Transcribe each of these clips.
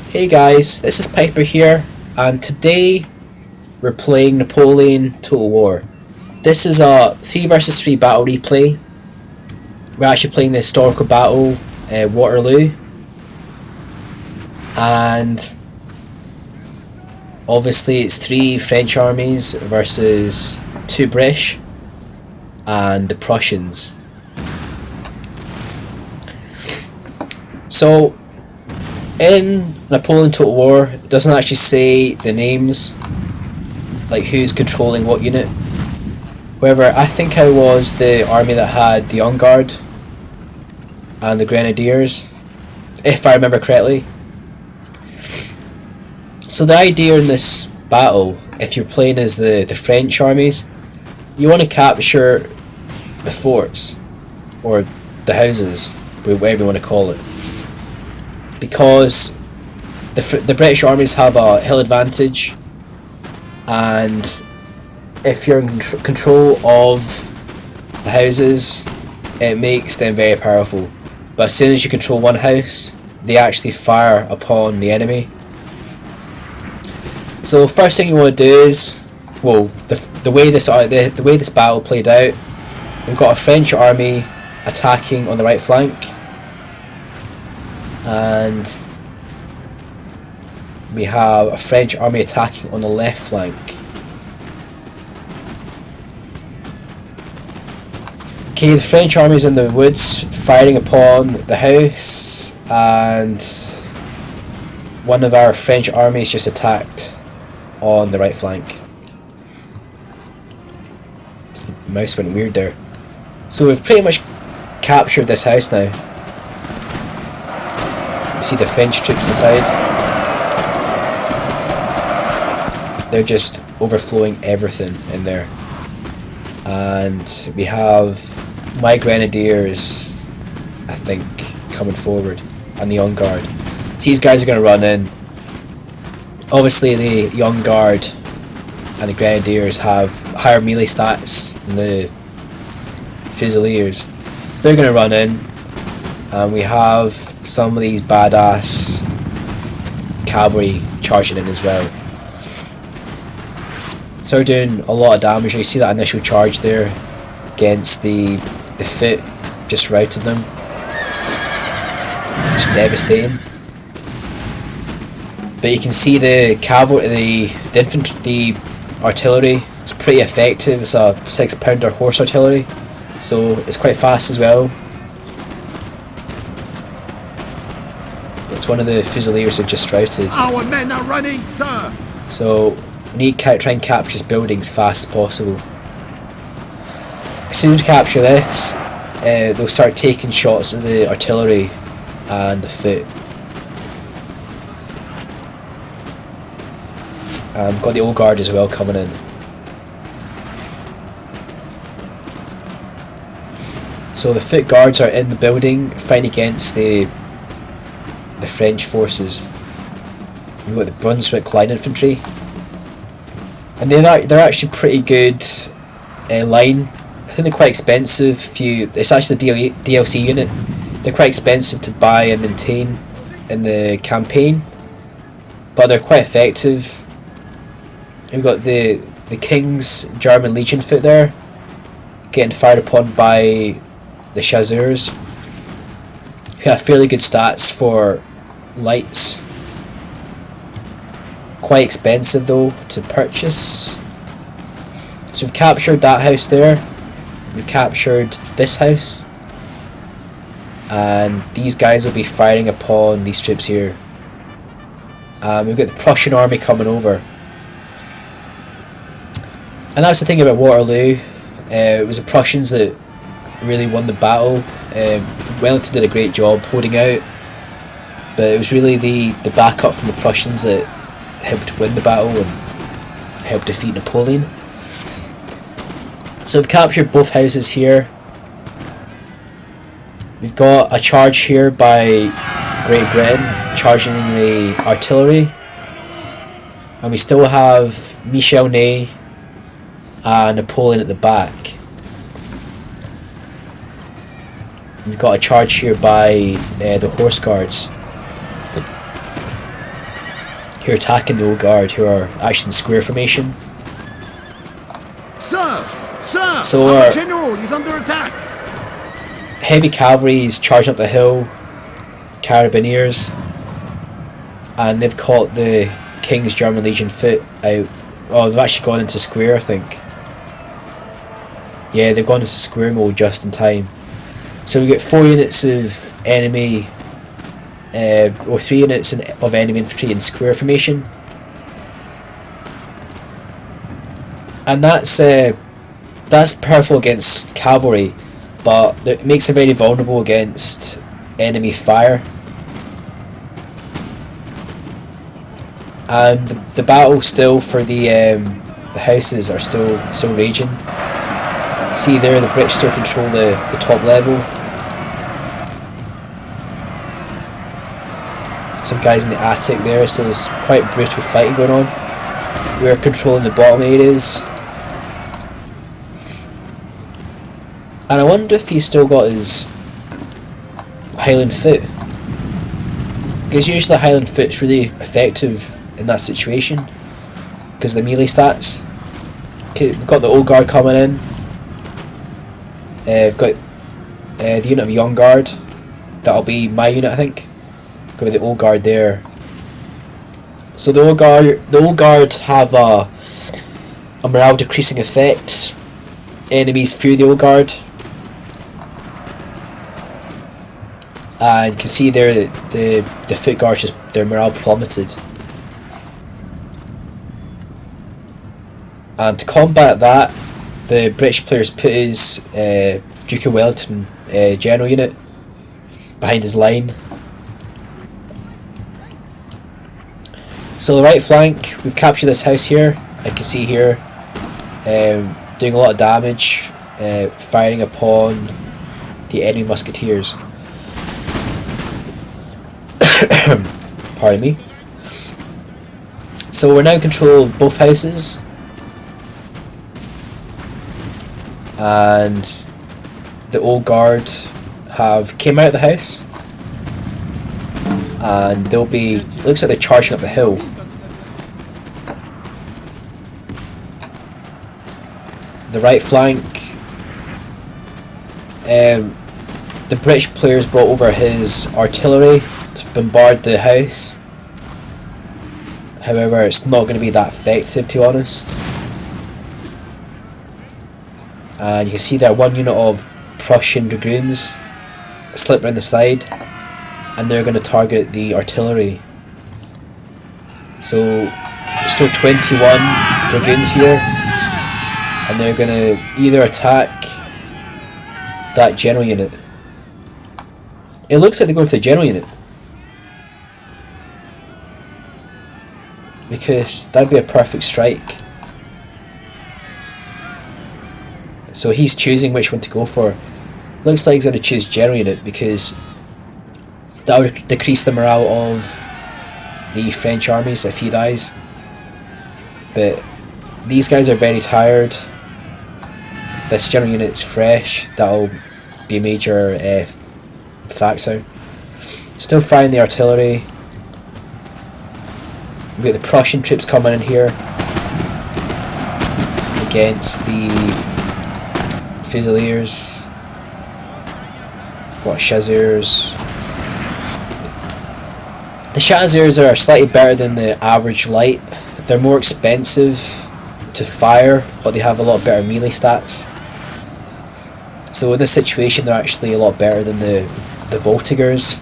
Hey guys, this is Piper here, and today we're playing Napoleon Total War. This is a 3 versus 3 battle replay. We're actually playing the historical battle, Waterloo, and obviously it's 3 French armies versus 2 British and the Prussians. So in Napoleon Total War, it doesn't actually say the names, like who's controlling what unit. However, I think I was the army that had the Young Guard and the Grenadiers, if I remember correctly. So the idea in this battle, if you're playing as the French armies, you want to capture the forts, or the houses, whatever you want to call it. Because the British armies have a hill advantage, and if you're in control of the houses, it makes them very powerful. But as soon as you control one house, they actually fire upon the enemy. So first thing you want to do is, well, the way this battle played out, we've got a French army attacking on the right flank, and we have a French army attacking on the left flank. Okay, the French army is in the woods firing upon the house, and one of our French armies just attacked on the right flank. The mouse went weird there. So we've pretty much captured this house now. You see the French troops inside. They're just overflowing everything in there. And we have my Grenadiers, I think, coming forward, and the Young Guard. So these guys are going to run in. Obviously the Young Guard and the Grenadiers have higher melee stats than the Fusiliers. They're going to run in, and we have some of these badass cavalry charging in as well. So we're doing a lot of damage. You see that initial charge there against the foot, just routed them. Just devastating. But you can see the cavalry, the infantry, the artillery. It's pretty effective. It's a 6-pounder horse artillery, so it's quite fast as well. It's one of the Fusiliers that just routed. Our men are running, sir. So we need to try and capture this building as fast as possible. As soon as we capture this, they'll start taking shots at the artillery and the foot. We've got the Old Guard as well coming in. So the foot guards are in the building fighting against the French forces. We've got the Brunswick Line Infantry, and they're actually pretty good line. I think they're quite expensive. It's actually the DLC unit. They're quite expensive to buy and maintain in the campaign, but they're quite effective. We've got the King's German Legion foot there, getting fired upon by the Chasseurs, who have fairly good stats for lights. Quite expensive though to purchase. So we've captured that house there. We've captured this house, and these guys will be firing upon these troops here. We've got the Prussian army coming over. And that's the thing about Waterloo. It was the Prussians that really won the battle. Wellington did a great job holding out, but it was really the backup from the Prussians that helped win the battle and helped defeat Napoleon. So we've captured both houses here. We've got a charge here by Great Britain charging the artillery, and we still have Michel Ney and Napoleon at the back. We've got a charge here by the Horse Guards. who are attacking the old guard, who are actually in square formation. Sir! Sir! So our general is under attack! Heavy cavalry is charging up the hill, carabineers, and they've caught the King's German Legion foot out. Oh, they've actually gone into square, I think. Yeah, they've gone into square mode just in time. So we get 4 units of enemy, or 3 units of enemy infantry in square formation, and that's powerful against cavalry, but it makes it very vulnerable against enemy fire. And the battle still for the houses are still raging. See there, the British still control the top level. Some guys in the attic there, so there's quite brutal fighting going on. We're controlling the bottom areas. And I wonder if he's still got his Highland foot, because usually Highland foot's really effective in that situation because of the melee stats. Okay, we've got the old guard coming in. We've got the unit of young guard. That'll be my unit, I think. Go with the old guard there. So the old guard have a morale decreasing effect. Enemies fear the old guard. And you can see there that the foot guards, just their morale plummeted. And to combat that, the British players put his Duke of Wellington general unit behind his line. So the right flank, we've captured this house here. I can see here, doing a lot of damage, firing upon the enemy musketeers. Pardon me. So we're now in control of both houses, and the old guard have came out of the house, and they'll be, it looks like they're charging up the hill. The right flank, the British players brought over his artillery to bombard the house. However, it's not going to be that effective, to be honest. And you can see there one unit of Prussian dragoons slip around the side, and they're going to target the artillery. So there's still 21 dragoons here, and they're going to either attack that general unit. It looks like they're going for the general unit, because that'd be a perfect strike. So he's choosing which one to go for. Looks like he's going to choose general unit, because that would decrease the morale of the French armies if he dies. But these guys are very tired. This general unit's fresh. That'll be a major factor. Still firing the artillery. We've got the Prussian troops coming in here against the Fusiliers. What, Chasseurs? The Chasseurs are slightly better than the average light. They're more expensive to fire, but they have a lot better melee stats. So in this situation, they're actually a lot better than the Voltigeurs.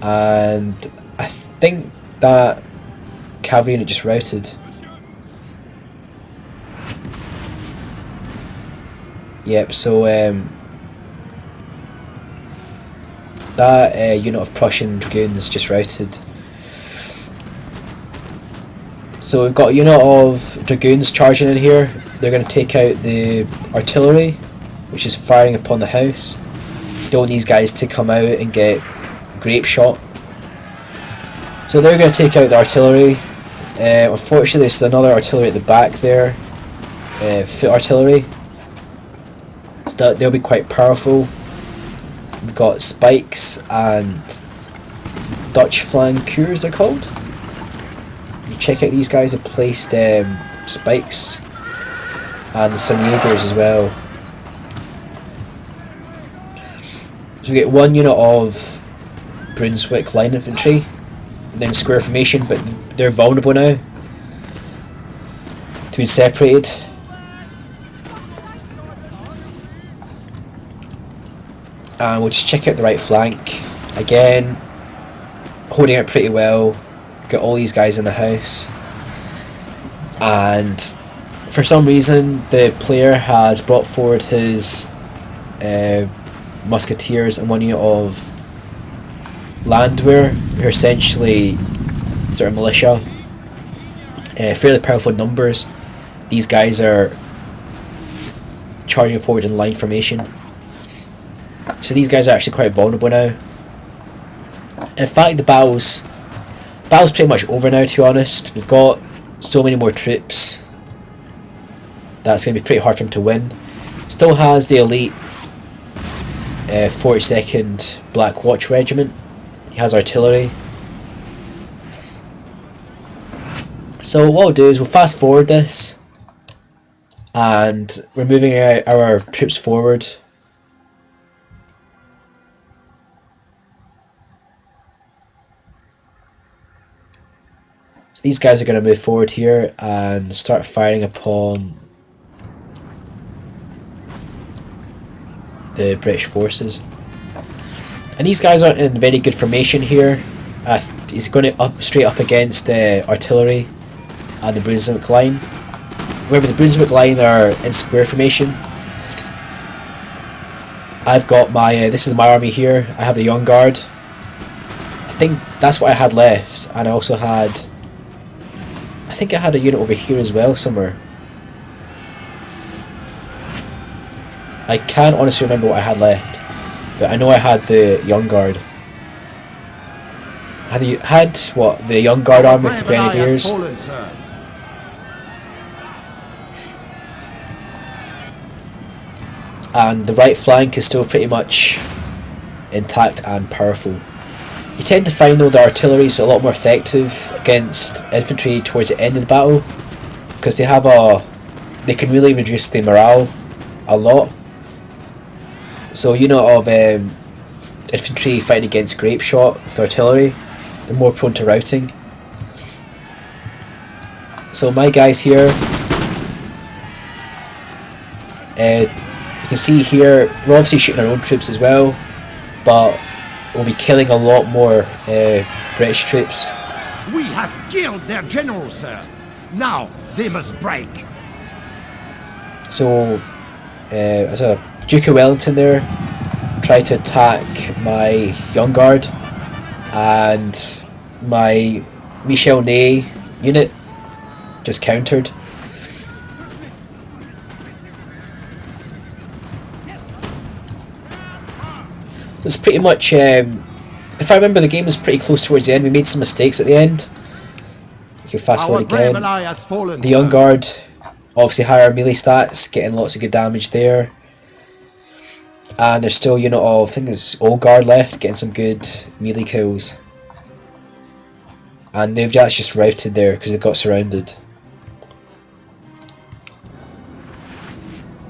And I think that cavalry unit just routed. Yep, so that unit of Prussian dragoons just routed. So we've got a unit of dragoons charging in here. They're going to take out the artillery, which is firing upon the house. Don't want these guys to come out and get grape shot. So they're going to take out the artillery. Unfortunately, there's another artillery at the back there, foot artillery. So they'll be quite powerful. We've got spikes and Dutch flancours, they're called. you check out these guys have placed spikes and some Jaegers as well. So we get one unit of Brunswick line infantry, and then square formation, but they're vulnerable now to being separated. And we'll just check out the right flank again, holding out pretty well. Got all these guys in the house, and for some reason the player has brought forward his musketeers and one unit of landwehr, who are essentially sort of militia, fairly powerful in numbers. These guys are charging forward in line formation, so these guys are actually quite vulnerable now. In fact, the battle's pretty much over now, to be honest. We've got so many more troops that's going to be pretty hard for him to win. Still has the elite 42nd Black Watch Regiment. He has artillery. So what we'll do is we'll fast forward this, and we're moving our troops forward. So these guys are going to move forward here and start firing upon the British forces. And these guys aren't in very good formation here. He's going to straight up against the artillery and the Brunswick line. Remember, the Brunswick line are in square formation. I've got my this is my army here. I have the Young Guard. I think that's what I had left, and I also had, I think I had a unit over here as well somewhere. I can't honestly remember what I had left, but I know I had the Young Guard. Had what, the Young Guard army with the Grenadiers. And the right flank is still pretty much intact and powerful. You tend to find though the artillery is a lot more effective against infantry towards the end of the battle, because they can really reduce the morale a lot. So a unit of infantry fighting against grape shot with artillery, they're more prone to routing. So my guys here, you can see here, we're obviously shooting our own troops as well, but we'll be killing a lot more British troops. We have killed their general, sir. Now they must break. So as a Duke of Wellington there tried to attack my Young Guard, and my Michel Ney unit just countered. It's pretty much, if I remember, the game was pretty close towards the end. We made some mistakes at the end. You can fast forward again. The Young Guard, obviously higher melee stats, getting lots of good damage there. And there's still a unit of, I think there's Old Guard left, getting some good melee kills. And they've just routed there because they got surrounded.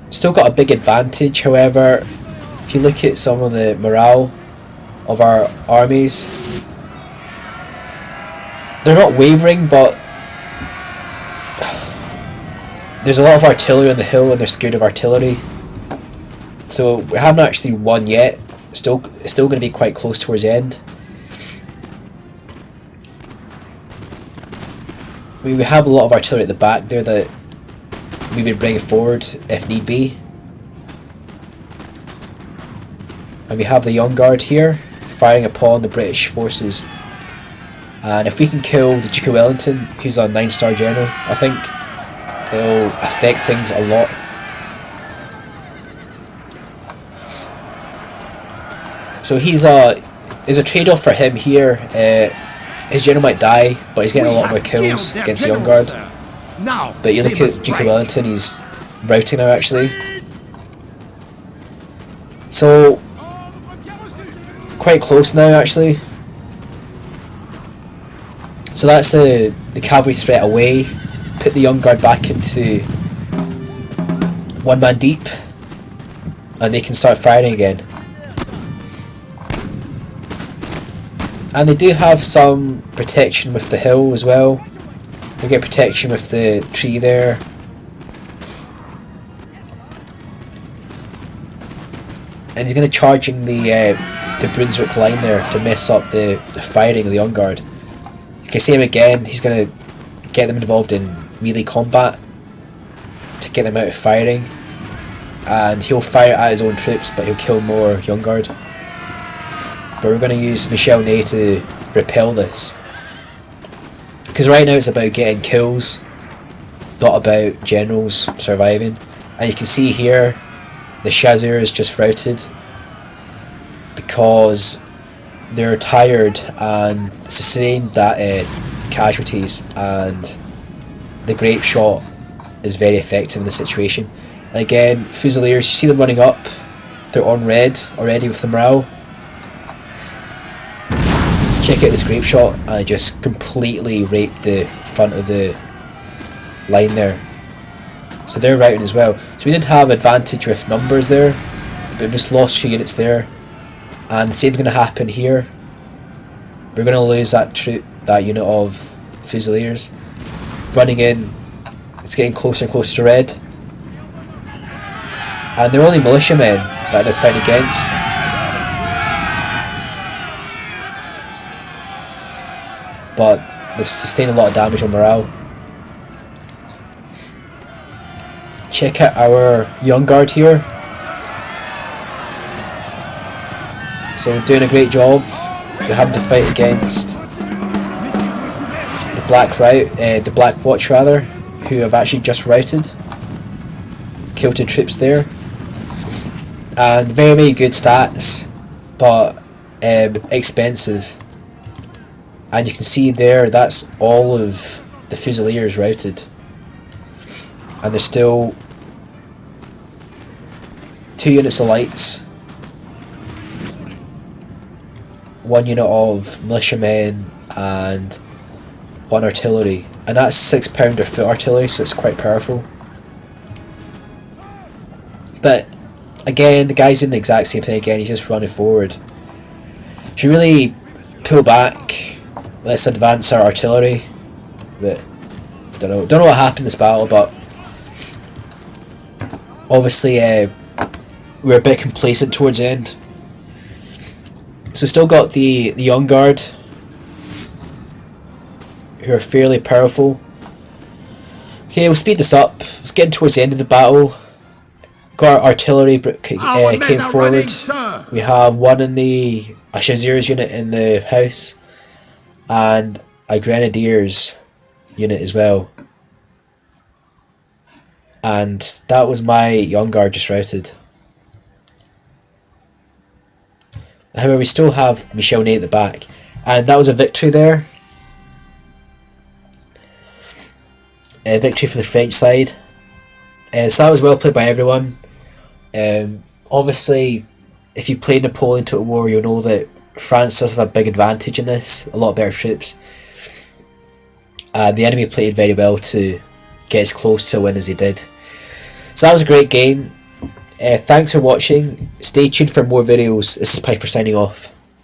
Still got a big advantage, however. If you look at some of the morale of our armies, they're not wavering, but there's a lot of artillery on the hill and they're scared of artillery. So we haven't actually won yet. It's still going to be quite close towards the end. We have a lot of artillery at the back there that we would bring forward if need be. And we have the Young Guard here firing upon the British forces, and if we can kill the Duke of Wellington, who's a 9-star general, I think it'll affect things a lot. So there's a trade-off for him here. His general might die, but he's getting a lot more kills against the Young Guard. But you look at Duke of Wellington, he's routing now actually. So quite close now actually. So that's the cavalry threat away. Put the Young Guard back into one man deep, and they can start firing again. And they do have some protection with the hill as well. They get protection with the tree there. And he's going to charge in the Brunswick line there to mess up the firing of the Young Guard. You can see him again. He's going to get them involved in melee combat to get them out of firing. And he'll fire at his own troops, but he'll kill more Young Guard. But we're going to use Michel Ney to repel this. Because right now it's about getting kills, not about generals surviving. And you can see here the Chasseurs is just routed because they're tired and sustained that casualties, and the grape shot is very effective in this situation. And again, Fusiliers, you see them running up, they're on red already with the morale. Check out this grape shot, and I just completely raped the front of the line there. So they're routing as well. So we did have advantage with numbers there, but we've just lost 2 units there. And the same's going to happen here. We're going to lose that unit of Fusiliers. Running in, it's getting closer and closer to red. And they're only militiamen that they're fighting against. But they've sustained a lot of damage on morale. Check out our Young Guard here. So doing a great job. They're having to fight against the Black Watch rather, who have actually just routed. Kilted troops there. And very, very good stats, but expensive. And you can see there, that's all of the Fusiliers routed. And there's still 2 units of lights, 1 unit of militiamen, and 1 artillery. And that's 6-pounder foot artillery, so it's quite powerful. But again, the guy's doing the exact same thing again, he's just running forward. Should really pull back, let's advance our artillery. But don't know what happened in this battle, but obviously we're a bit complacent towards the end. So still got the Young Guard, who are fairly powerful. Okay, we'll speed this up. It's getting towards the end of the battle. Got our artillery came forward. We have 1 in the Chasseurs unit in the house, and a Grenadiers unit as well. And that was my Young Guard just routed. However, we still have Michel Ney at the back, and that was a victory there. A victory for the French side. So that was well played by everyone. Obviously, if you played Napoleon Total War, you'll know that France does have a big advantage in this, a lot better troops. The enemy played very well to get as close to a win as they did. So that was a great game. Thanks for watching. Stay tuned for more videos. This is Piper signing off.